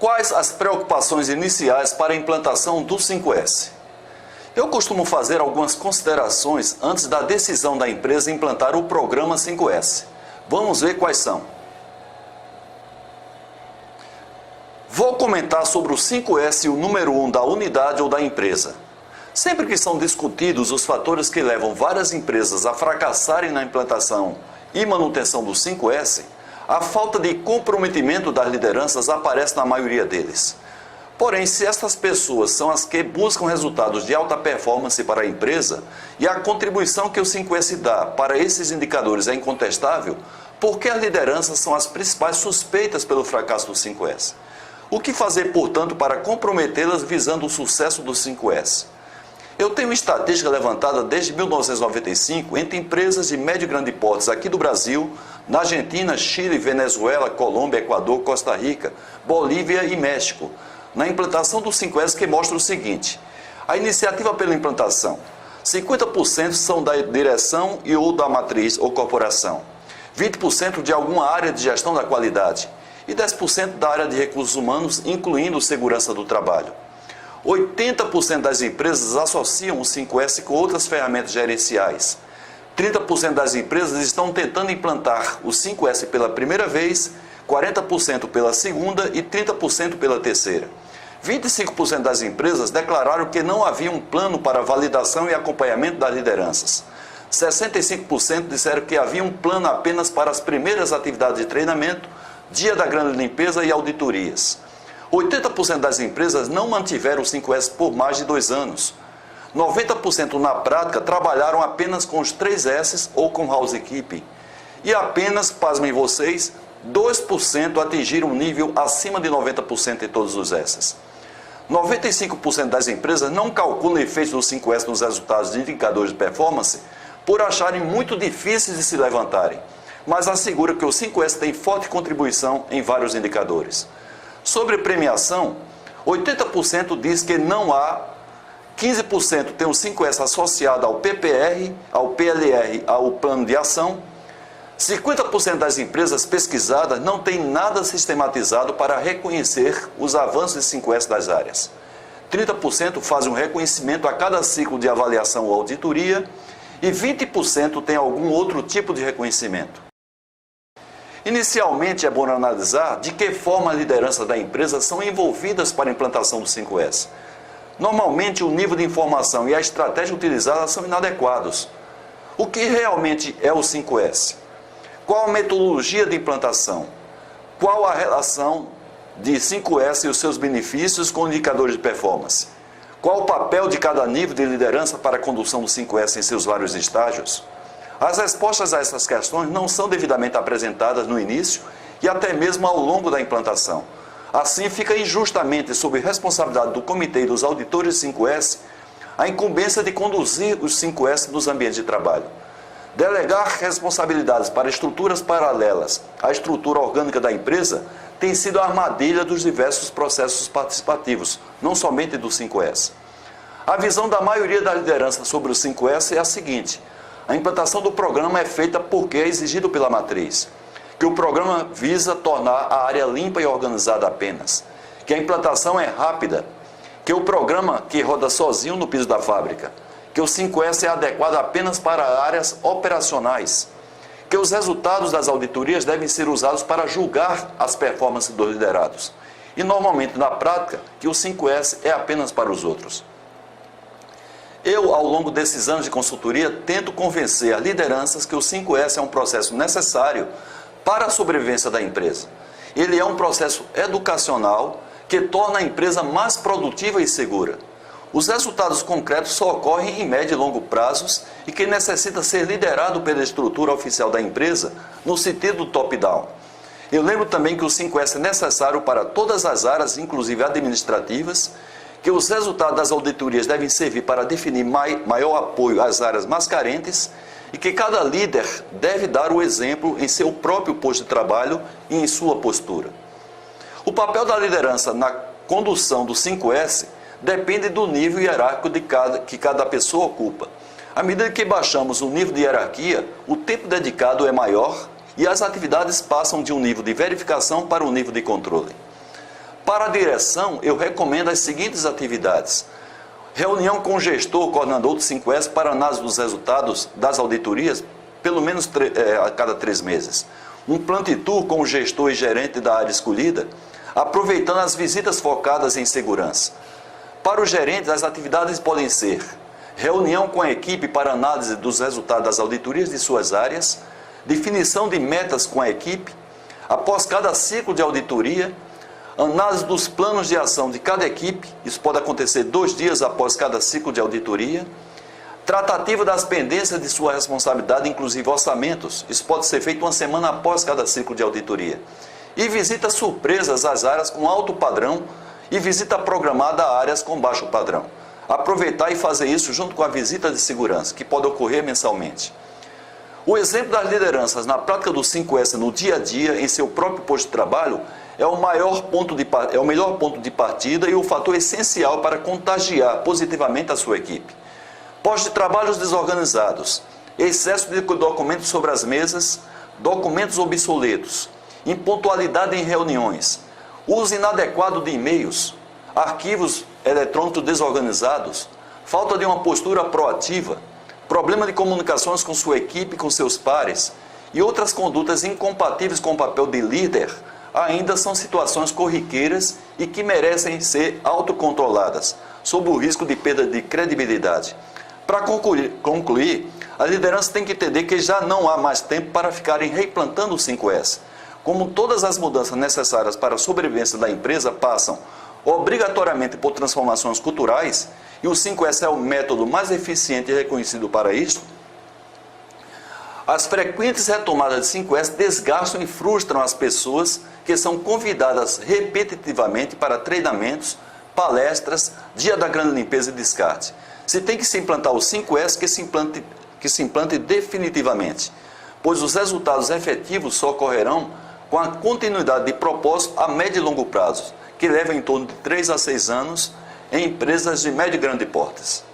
Quais as preocupações iniciais para a implantação do 5S? Eu costumo fazer algumas considerações antes da decisão da empresa implantar o programa 5S. Vamos ver quais são. Vou comentar sobre o 5S e o número 1 da unidade ou da empresa. Sempre que são discutidos os fatores que levam várias empresas a fracassarem na implantação e manutenção do 5S, a falta de comprometimento das lideranças aparece na maioria deles. Porém, se estas pessoas são as que buscam resultados de alta performance para a empresa e a contribuição que o 5S dá para esses indicadores é incontestável, por que as lideranças são as principais suspeitas pelo fracasso do 5S? O que fazer, portanto, para comprometê-las visando o sucesso do 5S? Eu tenho estatística levantada desde 1995 entre empresas de médio e grande porte aqui do Brasil, na Argentina, Chile, Venezuela, Colômbia, Equador, Costa Rica, Bolívia e México, na implantação do 5S, que mostra o seguinte: a iniciativa pela implantação, 50% são da direção e ou da matriz ou corporação, 20% de alguma área de gestão da qualidade e 10% da área de recursos humanos, incluindo segurança do trabalho. 80% das empresas associam o 5S com outras ferramentas gerenciais. 30% das empresas estão tentando implantar o 5S pela primeira vez, 40% pela segunda e 30% pela terceira. 25% das empresas declararam que não havia um plano para validação e acompanhamento das lideranças. 65% disseram que havia um plano apenas para as primeiras atividades de treinamento, dia da grande limpeza e auditorias. 80% das empresas não mantiveram o 5S por mais de 2 anos. 90% na prática trabalharam apenas com os 3 S's ou com housekeeping. E apenas, pasmem vocês, 2% atingiram um nível acima de 90% em todos os S's. 95% das empresas não calculam efeitos do 5S nos resultados de indicadores de performance por acharem muito difíceis de se levantarem, mas asseguram que o 5S tem forte contribuição em vários indicadores. Sobre premiação, 80% diz que não há, 15% tem o 5S associado ao PPR, ao PLR, ao plano de ação, 50% das empresas pesquisadas não têm nada sistematizado para reconhecer os avanços de 5S das áreas. 30% fazem um reconhecimento a cada ciclo de avaliação ou auditoria e 20% tem algum outro tipo de reconhecimento. Inicialmente, é bom analisar de que forma as lideranças da empresa são envolvidas para a implantação do 5S. Normalmente, o nível de informação e a estratégia utilizada são inadequados. O que realmente é o 5S? Qual a metodologia de implantação? Qual a relação de 5S e os seus benefícios com indicadores de performance? Qual o papel de cada nível de liderança para a condução do 5S em seus vários estágios? As respostas a essas questões não são devidamente apresentadas no início e até mesmo ao longo da implantação. Assim, fica injustamente sob responsabilidade do Comitê e dos auditores 5S a incumbência de conduzir os 5S nos ambientes de trabalho. Delegar responsabilidades para estruturas paralelas à estrutura orgânica da empresa tem sido a armadilha dos diversos processos participativos, não somente do 5S. A visão da maioria da liderança sobre o 5S é a seguinte: a implantação do programa é feita porque é exigido pela matriz, que o programa visa tornar a área limpa e organizada apenas, que a implantação é rápida, que o programa que roda sozinho no piso da fábrica, que o 5S é adequado apenas para áreas operacionais, que os resultados das auditorias devem ser usados para julgar as performances dos liderados, e normalmente na prática que o 5S é apenas para os outros. Eu, ao longo desses anos de consultoria, tento convencer as lideranças que o 5S é um processo necessário para a sobrevivência da empresa. Ele é um processo educacional que torna a empresa mais produtiva e segura. Os resultados concretos só ocorrem em médio e longo prazos e que necessita ser liderado pela estrutura oficial da empresa no sentido do top-down. Eu lembro também que o 5S é necessário para todas as áreas, inclusive administrativas, que os resultados das auditorias devem servir para definir maior apoio às áreas mais carentes e que cada líder deve dar o exemplo em seu próprio posto de trabalho e em sua postura. O papel da liderança na condução do 5S depende do nível hierárquico que cada pessoa ocupa. À medida que baixamos o nível de hierarquia, o tempo dedicado é maior e as atividades passam de um nível de verificação para um nível de controle. Para a direção, eu recomendo as seguintes atividades: reunião com o gestor, coordenador do 5S para análise dos resultados das auditorias, pelo menos a cada 3 meses. Um plant tour com o gestor e gerente da área escolhida, aproveitando as visitas focadas em segurança. Para os gerentes, as atividades podem ser reunião com a equipe para análise dos resultados das auditorias de suas áreas, definição de metas com a equipe, após cada ciclo de auditoria, análise dos planos de ação de cada equipe, isso pode acontecer 2 dias após cada ciclo de auditoria, tratativa das pendências de sua responsabilidade, inclusive orçamentos, isso pode ser feito 1 semana após cada ciclo de auditoria, e visitas surpresas às áreas com alto padrão e visita programada a áreas com baixo padrão. Aproveitar e fazer isso junto com a visita de segurança, que pode ocorrer mensalmente. O exemplo das lideranças na prática do 5S no dia a dia, em seu próprio posto de trabalho, é o melhor ponto de partida e o fator essencial para contagiar positivamente a sua equipe. Posto de trabalhos desorganizados, excesso de documentos sobre as mesas, documentos obsoletos, impontualidade em reuniões, uso inadequado de e-mails, arquivos eletrônicos desorganizados, falta de uma postura proativa, problema de comunicações com sua equipe e com seus pares e outras condutas incompatíveis com o papel de líder, ainda são situações corriqueiras e que merecem ser autocontroladas, sob o risco de perda de credibilidade. Para concluir, a liderança tem que entender que já não há mais tempo para ficarem reimplantando o 5S. Como todas as mudanças necessárias para a sobrevivência da empresa passam obrigatoriamente por transformações culturais, e o 5S é o método mais eficiente e reconhecido para isso, as frequentes retomadas de 5S desgastam e frustram as pessoas que são convidadas repetitivamente para treinamentos, palestras, dia da grande limpeza e descarte. Se tem que se implantar o 5S, que se implante definitivamente, pois os resultados efetivos só ocorrerão com a continuidade de propósito a médio e longo prazo, que leva em torno de 3 a 6 anos em empresas de médio e grande porte.